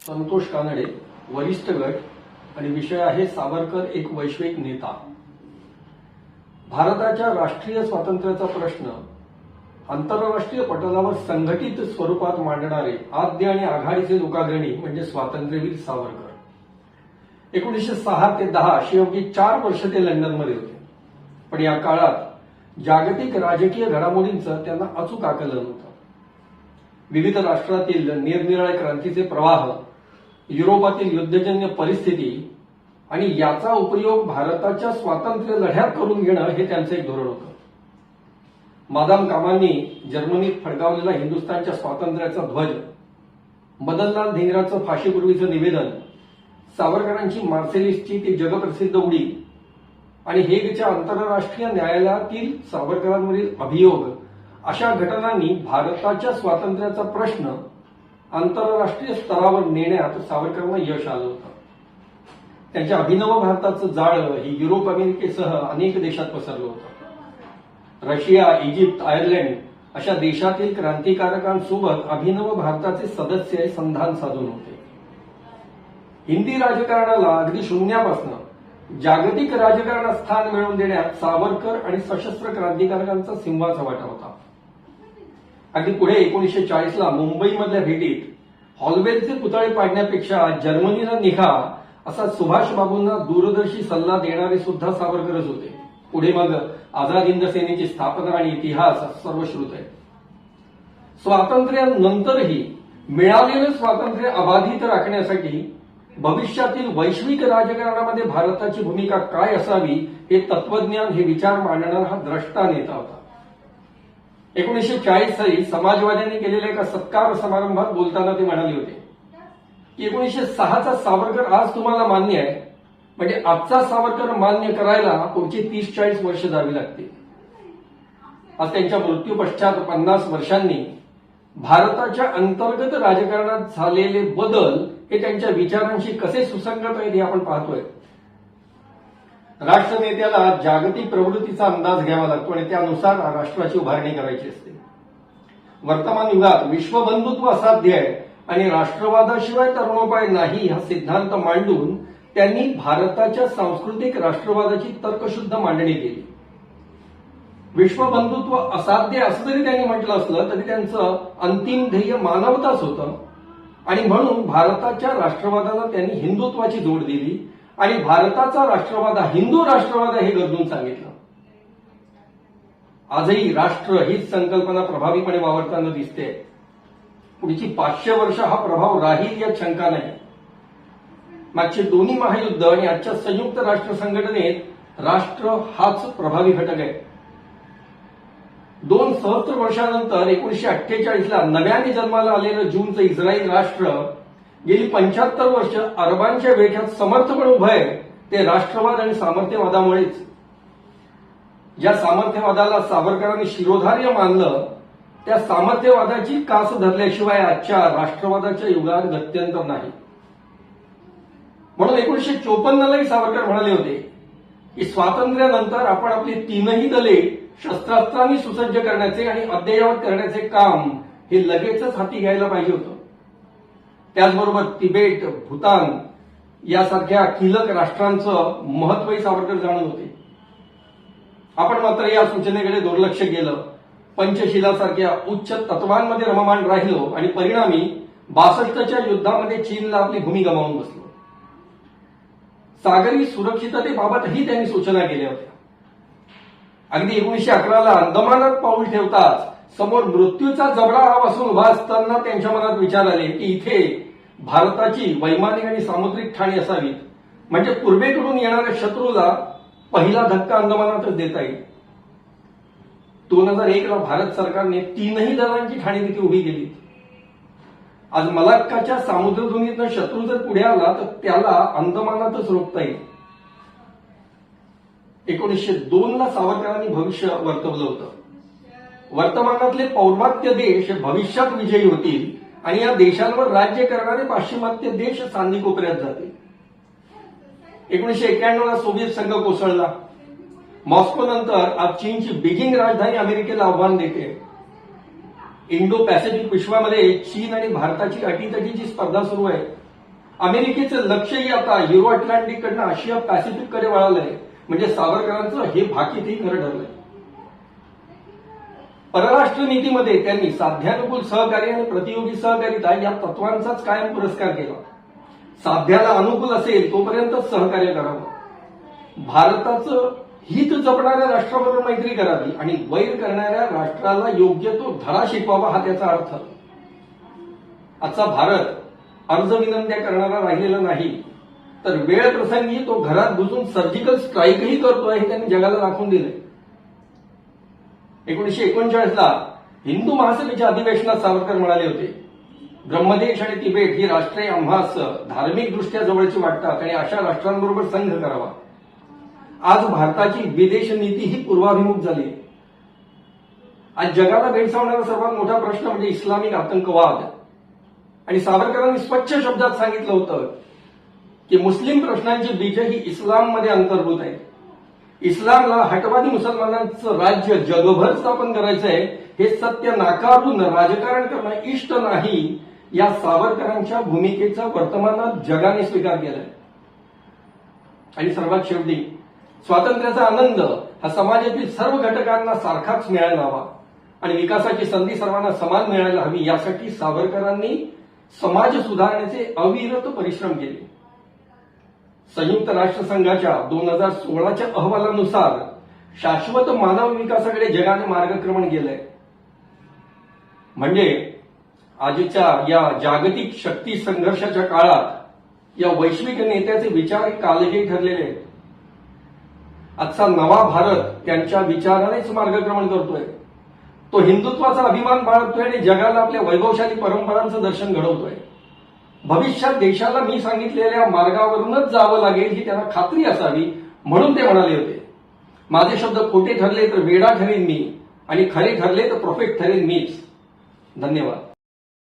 संतोष कानडे, वरिष्ठ गट आणि विषय आहे सावरकर एक वैश्विक नेता। भारताच्या राष्ट्रीय स्वातंत्र्याचा प्रश्न आंतरराष्ट्रीय पटलावर संघटित स्वरूपात मांडणारे आद्य आणि आघाडीचे लोकाग्रणी म्हणजे स्वातंत्र्यवीर सावरकर। 1906 ते 10 अशी अवघी 4 वर्ष ते लंडनमध्ये होते, पण या काळात जागतिक राजकीय घडामोडींचं त्यांना अचूक आकलन होतं। विविध राष्ट्रातील निरनिराळ्या क्रांतीचे प्रवाह, युरोपातील युद्धजन्य परिस्थिती आणि याचा उपयोग भारताच्या स्वातंत्र्य लढ्यात करून घेणं हे त्यांचं एक धोरण होतं। मादाम कामांनी जर्मनीत फडकावलेला हिंदुस्थानच्या स्वातंत्र्याचा ध्वज, मदनलाल धिंगराचं फाशीपूर्वीचं निवेदन, सावरकरांची मार्सेलिसची ती जगप्रसिद्ध उडी आणि हेगच्या आंतरराष्ट्रीय न्यायालयातील सावरकरांवरील अभियोग अशा घटनांनी भारताच्या स्वातंत्र्याचा प्रश्न आंतरराष्ट्रीय स्तरावर नेण्यात सावरकरांना यश आलं होतं। त्यांच्या अभिनव भारताचं जाळं हे युरोप अमेरिकेसह अनेक देशात पसरलं होतं। रशिया, इजिप्त, आयर्लंड अशा देशातील क्रांतिकारकांसोबत अभिनव भारताचे सदस्य संधान साधून होते। हिंदी राजकारणाला अगदी शून्यापासून जागतिक राजकारणात स्थान मिळवून देण्यात सावरकर आणि सशस्त्र क्रांतिकारकांचा सिंहाचा वाटा होता। अगदी पुढे 1940ला मुंबईमधल्या भेटीत हॉलवेलचे पुतळे पाडण्यापेक्षा जर्मनीला निघा असा सुभाष बाबूंना दूरदर्शी सल्ला देणारे सुद्धा सावरकरच होते। पुढे मग आझाद हिंद सेनेची स्थापना आणि इतिहास सर्वश्रुत आहे। स्वातंत्र्यानंतरही मिळालेलं स्वातंत्र्य अबाधित राखण्यासाठी भविष्यातील वैश्विक राजकारणामध्ये भारताची भूमिका काय असावी हे तत्वज्ञान, हे विचार मांडणारा हा द्रष्टा नेता होता। 1940 साली समाजवाद्यांनी केलेल्या एका सत्कार समारंभात बोलताना ते म्हणाले होते की 1906चा सावरकर आज तुम्हाला मान्य आहे, म्हणजे आजचा सावरकर मान्य करायला पुढची 30-40 वर्ष जावी लागतील। आज त्यांच्या मृत्यू पश्चात 50 वर्षांनी भारताच्या अंतर्गत राजकारणात झालेले बदल हे त्यांच्या विचारांशी कसे सुसंगत आहेत हे आपण पाहतोय। राष्ट्रनेत्याला जागतिक प्रवृत्तीचा अंदाज घ्यावा लागतो आणि त्यानुसार राष्ट्राची उभारणी करायची असते। वर्तमान युगात विश्वबंधुत्व असाध्य आहे आणि राष्ट्रवादाशिवाय तरुणोपाय नाही हा सिद्धांत मांडून त्यांनी भारताच्या सांस्कृतिक राष्ट्रवादाची तर्कशुद्ध मांडणी केली। विश्वबंधुत्व असाध्य असं जरी त्यांनी म्हटलं असलं तरी त्यांचं अंतिम ध्येय मानवताच होतं आणि म्हणून भारताच्या राष्ट्रवादाला त्यांनी हिंदुत्वाची जोड दिली आणि भारताचा राष्ट्रवाद हिंदू राष्ट्रवाद हे गरजून सांगितलं। आजही राष्ट्र हीच संकल्पना प्रभावीपणे वावरताना दिसते। पुढची 500 वर्ष हा प्रभाव राहील यात शंका नाही। मागचे दोन्ही महायुद्ध आणि आजच्या संयुक्त राष्ट्र संघटनेत राष्ट्र हाच प्रभावी घटक आहे। 2 सहस्त्र वर्षानंतर 1948ला नव्याने जन्माला आलेलं जूनचं इस्रायल राष्ट्र गेली 75 वर्ष अरबांच्या वेढ्यात समर्थपणे उभं आहे ते राष्ट्रवाद आणि सामर्थ्यवादामुळेच। ज्या सामर्थ्यवादाला सावरकरांनी शिरोधार्य मानलं त्या सामर्थ्यवादाची कास धरल्याशिवाय आजच्या राष्ट्रवादाच्या युगात गत्यंतर नाही। म्हणून 1954लाही सावरकर म्हणाले होते की स्वातंत्र्यानंतर आपण आपली 3ही दले शस्त्रास्त्रांनी सुसज्ज करण्याचे आणि अद्ययावत करण्याचे काम हे लगेचच हाती घ्यायला पाहिजे होतं। त्याचबरोबर तिबेट, भूतान यासारख्या कीलक राष्ट्रांचं महत्वही सावरकर जाणून होते। आपण मात्र या सूचनेकडे दुर्लक्ष केलं, पंचशिलासारख्या उच्च तत्वांमध्ये रममाण राहिलो आणि परिणामी 62च्या युद्धामध्ये चीनला आपली भूमी गमावून बसलो। सागरी सुरक्षिततेबाबतही त्यांनी सूचना केल्या होत्या। अगदी 1911ला अंदमानात पाऊल ठेवताच समोर मृत्यूचा जबडा वासून उभा असताना त्यांच्या मनात विचार आले की इथे भारताची वैमानिक आणि सामुद्रिक ठाणी असावीत, म्हणजे पूर्वेकडून येणाऱ्या शत्रूला पहिला धक्का अंदमानातच देता येईल। 2001ला भारत सरकारने 3ही दलांची ठाणी तिथे उभी केली। आज मलाक्काच्या सामुद्रधुनीतनं शत्रू जर पुढे आला तर त्याला अंदमानातच रोखता येईल। 1902ला सावरकरांनी भविष्य वर्तवलं होतं। वर्तमानातले पौर्वात्य देश भविष्यात विजयी होतील आणि या देशांवर राज्य करणारे पाश्चिमात्य देश सांदी कोपऱ्यात जातील। 1991ला सोव्हिएत संघ कोसळला। मॉस्को नंतर आज चीनची बीजिंग राजधानी अमेरिकेला आव्हान देते। इंडो पॅसिफिक विश्वामध्ये चीन आणि भारताची अटीतटीची स्पर्धा सुरू आहे। अमेरिकेचं लक्षही आता युरो अटलांटिक कडनं आशिया पॅसिफिक कडे वळालंय. म्हणजे सावरकरांचं हे भाकीतही खरं ठरलंय. परराष्ट्र नीतीमध्ये त्यांनी साध्यानुकूल सहकार्य आणि प्रतियोगी सहकारिता या तत्वांचाच कायम पुरस्कार केला. साध्याला अनुकूल असेल तोपर्यंतच सहकार्य करावं. भारताचं हित जपणाऱ्या राष्ट्राबरोबर मैत्री करावी आणि वैर करणाऱ्या राष्ट्राला योग्य तो धडा शिकवावा हा त्याचा अर्थ. आजचा भारत अर्ज विनंत्या करणारा राहिलेला नाही, तर वेळ प्रसंगी तो घरात घुसून सर्जिकल स्ट्राईकही करतोय हे त्यांनी जगाला दाखवून दिलंय. 1939ला हिंदू महासभेच्या अधिवेशनात सावरकर म्हणाले होते, ब्रह्मदेश आणि तिबेट ही राष्ट्रे आम्हास धार्मिक दृष्ट्या जवळची वाटतात आणि अशा राष्ट्रांबरोबर संघ करावा. आज भारताची विदेश नीती ही पूर्वाभिमुख झाली. आज जगाला भेडसावणारा सर्वात मोठा प्रश्न म्हणजे इस्लामिक आतंकवाद. आणि सावरकरांनी स्वच्छ शब्दात सांगितलं होतं की मुस्लिम प्रश्नांची बीज ही इस्लाममध्ये अंतर्भूत आहे. इस्लामला हटवादी मुसलमानांचं राज्य जगभर स्थापन करायचं आहे हे सत्य नाकारून राजकारण करणं इष्ट नाही, या सावरकरांच्या भूमिकेचा वर्तमानात जगाने स्वीकार केलाय. आणि सर्वात शेवटी स्वातंत्र्याचा आनंद हा समाजातील सर्व घटकांना सारखाच मिळायला हवा आणि विकासाची संधी सर्वांना समान मिळायला हवी, यासाठी सावरकरांनी समाज सुधारण्याचे अविरत परिश्रम केले. संयुक्त राष्ट्रसंघाच्या 2016च्या अहवालानुसार शाश्वत मानव विकासाकडे जगाने मार्गक्रमण केलंय. म्हणजे आजच्या या जागतिक शक्ती संघर्षाच्या काळात या वैश्विक नेत्याचे विचार कालजयी ठरलेले आहेत. आजचा नवा भारत त्यांच्या विचारानेच मार्गक्रमण करतोय. तो हिंदुत्वाचा अभिमान बाळगतोय आणि जगाला आपल्या वैभवशाली परंपरांचं दर्शन घडवतोय. भविष्यात देशाला मी सांगितलेल्या मार्गावरूनच जावं लागेल ही त्यांना खात्री असावी, म्हणून ते म्हणाले होते, माझे शब्द खोटे ठरले तर वेडा ठरेन मी आणि खरे ठरले तर प्रोफेट ठरेन मीच. धन्यवाद.